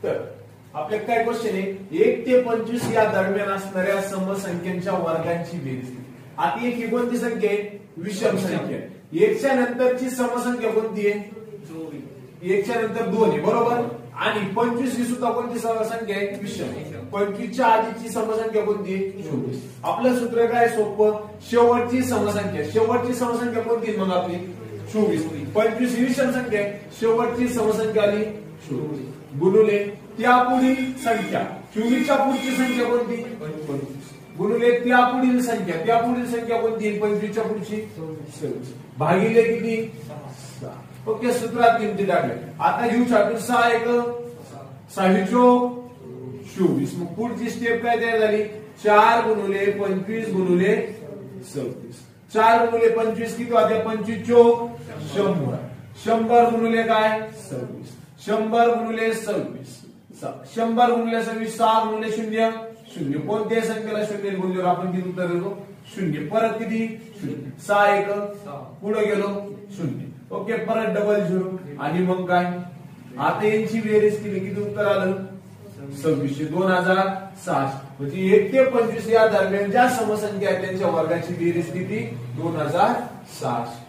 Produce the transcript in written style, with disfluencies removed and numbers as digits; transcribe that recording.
तर आपल्या काय क्वेश्चन आहे 1 ते 25 या दरम्यान असणाऱ्या समसंख्यांच्या वर्गांची बेरीज. आता एक ही कोणती संख्या आहे विषम संख्या. 1 च्या नंतरची समसंख्या कोणती आहे 1 च्या नंतर 2 आहे बरोबर. आणि 25 ही सुद्धा कोणती समसंख्या आहे विषम. 25 च्या आधीची समसंख्या कोणती आहे 24. आपलं सूत्र काय सोपं शेवटची समसंख्या कोणती मग आपली 24. 25 ही विषम संख्या आहे शेवटची समसंख्या आली 24 गुणुले त्या पुढील संख्या 24 च्या पुढची संख्या कोणती 25 गुणुले त्या पुढील संख्या कोणती 25 च्या पुढची 26 भागिले किती 6. ओके सूत्रात किमती टाकल्या. आता घेऊ शकतो 6 एक 6 चोक 24. मग पुढची स्टेप काय तयार झाली 4 गुणुले 25 गुणुले 36. 4 गुणुले 25 किती होते 25 चोक 100. 100 गुणुले काय 26. 100 गुणुले 26 100 गुणिले 26 6 गुणिले 0 0. कोणत्याही संख्येला 0 गुणल्यावर आपण किती उत्तर देतो 0. परत किती 0 6 एक पुढे गेलो 0. ओके परत डबल 0 आणि मग काय आता यांची बेरीज केली किती उत्तर आलं 2600 2600. म्हणजे 1 ते 25 या दरम्यान ज्या समसंख्या आहेत त्यांच्या वर्गाची बेरीज किती 2600.